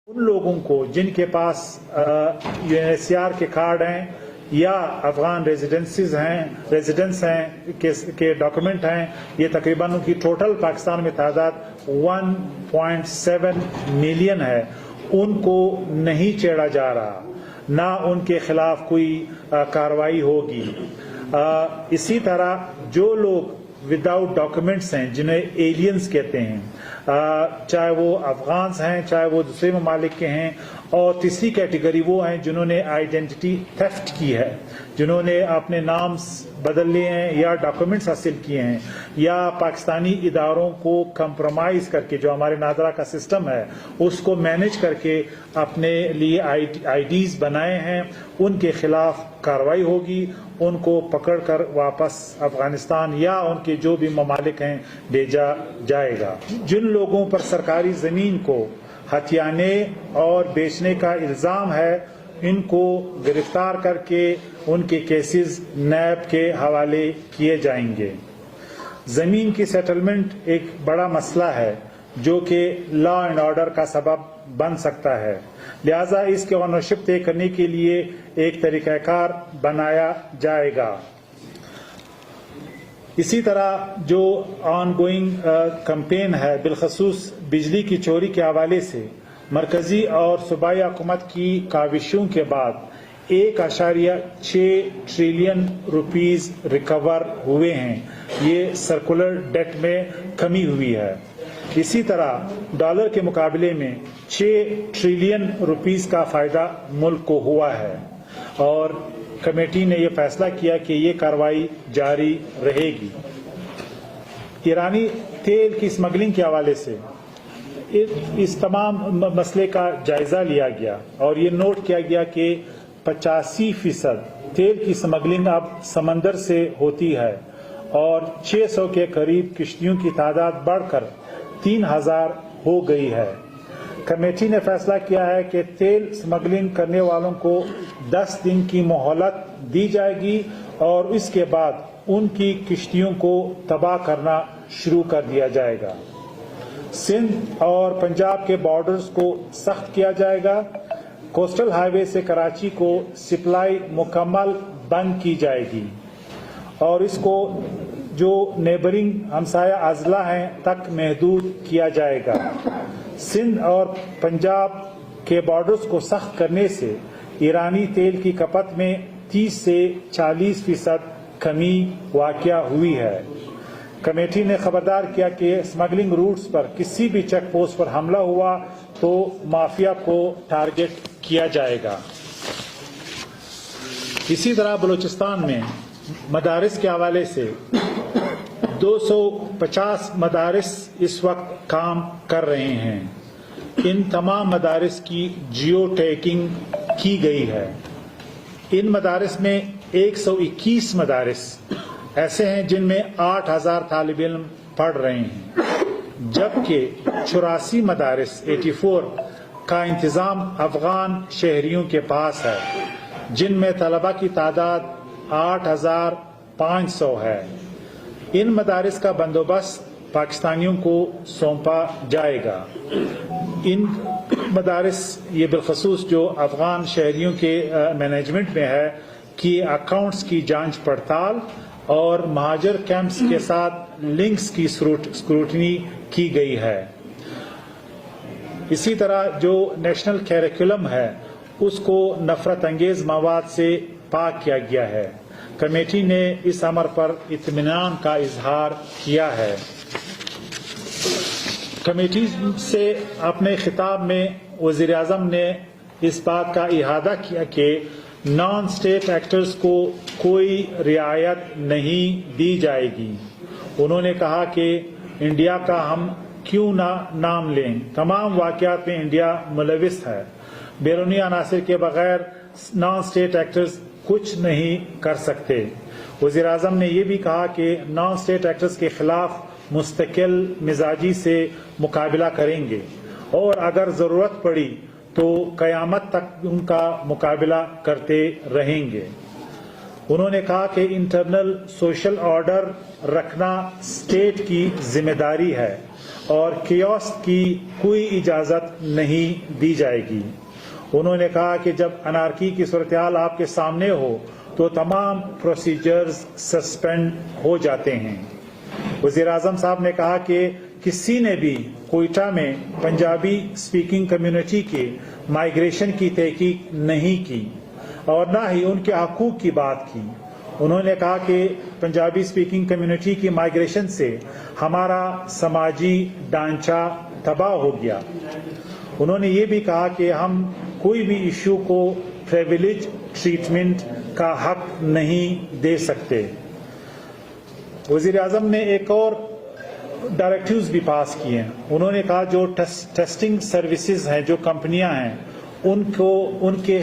ان لوگوں کو جن کے پاس UNHCR کے کارڈ ہیں یا افغان ریزیڈنس ہیں کے ڈاکومنٹ ہیں، یہ تقریباً ان کی ٹوٹل پاکستان میں تعداد 1.7 ملین ہے، ان کو نہیں چھیڑا جا رہا، نہ ان کے خلاف کوئی کارروائی ہوگی۔ اسی طرح جو لوگ وداؤٹ ڈاکومنٹس ہیں، جنہیں ایلینز کہتے ہیں، چاہے وہ افغانز ہیں، چاہے وہ دوسرے ممالک کے ہیں، اور تیسری کیٹیگری وہ ہیں جنہوں نے آئیڈینٹی تھیفٹ کی ہے، جنہوں نے اپنے نام بدل لیے ہیں یا ڈاکومنٹس حاصل کیے ہیں، یا پاکستانی اداروں کو کمپرومائز کر کے، جو ہمارے نادرا کا سسٹم ہے اس کو مینیج کر کے اپنے لیے آئی ڈیز بنائے ہیں، ان کے خلاف کارروائی ہوگی، ان کو پکڑ کر واپس افغانستان یا ان کے جو بھی ممالک ہیں بھیجا جائے گا۔ جن لوگوں پر سرکاری زمین کو ہتھیانے اور بیچنے کا الزام ہے، ان کو گرفتار کر کے ان کے کیسز نیب کے حوالے کیے جائیں گے۔ زمین کی سیٹلمنٹ ایک بڑا مسئلہ ہے جو کہ لا اینڈ آرڈر کا سبب بن سکتا ہے، لہذا اس کے اونرشپ طے کرنے کے لیے ایک طریقہ کار بنایا جائے گا۔ اسی طرح جو آن گوئنگ کمپین ہے، بالخصوص بجلی کی چوری کے حوالے سے مرکزی اور صوبائی حکومت کی کاوشوں کے بعد 1.6 ٹریلین روپیز ریکور ہوئے ہیں، یہ سرکولر ڈیٹ میں کمی ہوئی ہے۔ اسی طرح ڈالر کے مقابلے میں 6 ٹریلین روپیز کا فائدہ ملک کو ہوا ہے، اور کمیٹی نے یہ فیصلہ کیا کہ یہ کارروائی جاری رہے گی۔ ایرانی تیل کی اسمگلنگ کے حوالے سے اس تمام مسئلے کا جائزہ لیا گیا اور یہ نوٹ کیا گیا کہ 85% تیل کی اسمگلنگ اب سمندر سے ہوتی ہے، اور 600 کے قریب کشتیوں کی تعداد بڑھ کر 3000 ہو گئی ہے۔ کمیٹی نے فیصلہ کیا ہے کہ تیل اسمگلنگ کرنے والوں کو 10 دن کی مہلت دی جائے گی، اور اس کے بعد ان کی کشتیوں کو تباہ کرنا شروع کر دیا جائے گا۔ سندھ اور پنجاب کے بارڈرز کو سخت کیا جائے گا۔ کوسٹل ہائی وے سے کراچی کو سپلائی مکمل بند کی جائے گی، اور اس کو جو نیبرنگ ہمسایہ اضلاع ہیں تک محدود کیا جائے گا۔ سندھ اور پنجاب کے بارڈرز کو سخت کرنے سے ایرانی تیل کی کھپت میں 30 سے 40% کمی واقع ہوئی ہے۔ کمیٹی نے خبردار کیا کہ اسمگلنگ روٹس پر کسی بھی چیک پوسٹ پر حملہ ہوا تو مافیا کو ٹارگٹ کیا جائے گا۔ اسی طرح بلوچستان میں مدارس کے حوالے سے 250 مدارس اس وقت کام کر رہے ہیں۔ ان تمام مدارس کی جیو ٹیگنگ کی گئی ہے۔ ان مدارس میں 121 مدارس ایسے ہیں جن میں 8000 طالب علم پڑھ رہے ہیں، جبکہ 84 مدارس 84 کا انتظام افغان شہریوں کے پاس ہے، جن میں طلبہ کی تعداد 8500 ہے۔ ان مدارس کا بندوبست پاکستانیوں کو سونپا جائے گا۔ ان مدارس یہ بالخصوص جو افغان شہریوں کے مینجمنٹ میں ہے کہ اکاؤنٹس کی جانچ پڑتال اور مہاجر کیمپس کے ساتھ لنکس کی اسکروٹنی کی گئی ہے۔ اسی طرح جو نیشنل کیریکولم ہے اس کو نفرت انگیز مواد سے پاک کیا گیا ہے۔ کمیٹی نے اس امر پر اطمینان کا اظہار کیا ہے۔ کمیٹی سے اپنے خطاب میں وزیر اعظم نے اس بات کا احاطہ کیا کہ نان اسٹیٹ ایکٹرز کو کوئی رعایت نہیں دی جائے گی۔ انہوں نے کہا کہ انڈیا کا ہم کیوں نہ نام لیں، تمام واقعات میں انڈیا ملوث ہے۔ بیرونی عناصر کے بغیر نان اسٹیٹ ایکٹرز کچھ نہیں کر سکتے۔ وزیر اعظم نے یہ بھی کہا کہ نان اسٹیٹ ایکٹرز کے خلاف مستقل مزاجی سے مقابلہ کریں گے، اور اگر ضرورت پڑی تو قیامت تک ان کا مقابلہ کرتے رہیں گے۔ انہوں نے کہا کہ انٹرنل سوشل آرڈر رکھنا اسٹیٹ کی ذمہ داری ہے اور کیوس کی کوئی اجازت نہیں دی جائے گی۔ انہوں نے کہا کہ جب انارکی کی صورتحال آپ کے سامنے ہو تو تمام پروسیجرز سسپینڈ ہو جاتے ہیں۔ وزیر اعظم صاحب نے کہا کہ کسی نے بھی کوئٹہ میں پنجابی اسپیکنگ کمیونٹی کے مائیگریشن کی تحقیق نہیں کی اور نہ ہی ان کے حقوق کی بات کی۔ انہوں نے کہا کہ پنجابی اسپیکنگ کمیونٹی کی مائیگریشن سے ہمارا سماجی ڈھانچہ تباہ ہو گیا۔ انہوں نے یہ بھی کہا کہ ہم کوئی بھی ایشو کو پریویلیج ٹریٹمنٹ کا حق نہیں دے سکتے۔ وزیر اعظم نے ایک اور ڈائریکٹیوز بھی پاس کیے ہیں۔ انہوں نے کہا جو ٹیسٹنگ سروسز ہیں، جو کمپنیاں ہیں، ان کے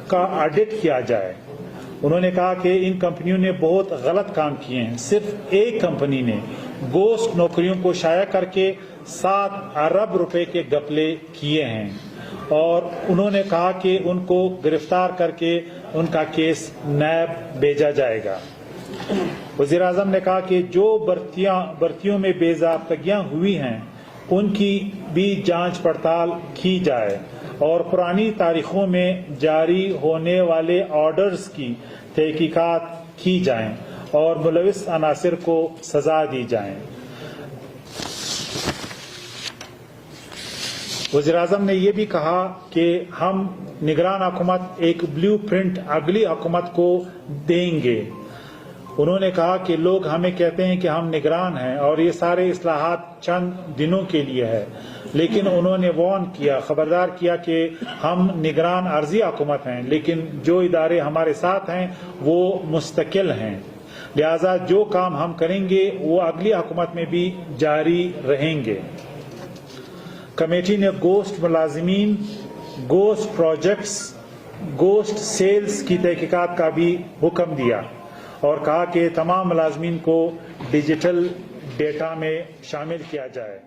کا آڈٹ کیا جائے۔ انہوں نے کہا کہ ان کمپنیوں نے بہت غلط کام کیے ہیں۔ صرف ایک کمپنی نے گوسٹ نوکریوں کو شائع کر کے 7 ارب روپے کے گھپلے کیے ہیں اور انہوں نے کہا کہ ان کو گرفتار کر کے ان کا کیس نیب بھیجا جائے گا۔ وزیر اعظم نے کہا کہ جو بھرتیوں میں بے ضابطگیاں ہوئی ہیں ان کی بھی جانچ پڑتال کی جائے اور پرانی تاریخوں میں جاری ہونے والے آرڈرز کی تحقیقات کی جائیں اور ملوث عناصر کو سزا دی جائیں۔ وزیر اعظم نے یہ بھی کہا کہ ہم نگران حکومت ایک بلیو پرنٹ اگلی حکومت کو دیں گے۔ انہوں نے کہا کہ لوگ ہمیں کہتے ہیں کہ ہم نگران ہیں اور یہ سارے اصلاحات چند دنوں کے لیے ہے، لیکن انہوں نے وارن کیا، خبردار کیا کہ ہم نگران عارضی حکومت ہیں، لیکن جو ادارے ہمارے ساتھ ہیں وہ مستقل ہیں، لہذا جو کام ہم کریں گے وہ اگلی حکومت میں بھی جاری رہیں گے۔ کمیٹی نے گوشت ملازمین، گوشت پروجیکٹس، گوشت سیلز کی تحقیقات کا بھی حکم دیا اور کہا کہ تمام ملازمین کو ڈیجیٹل ڈیٹا میں شامل کیا جائے۔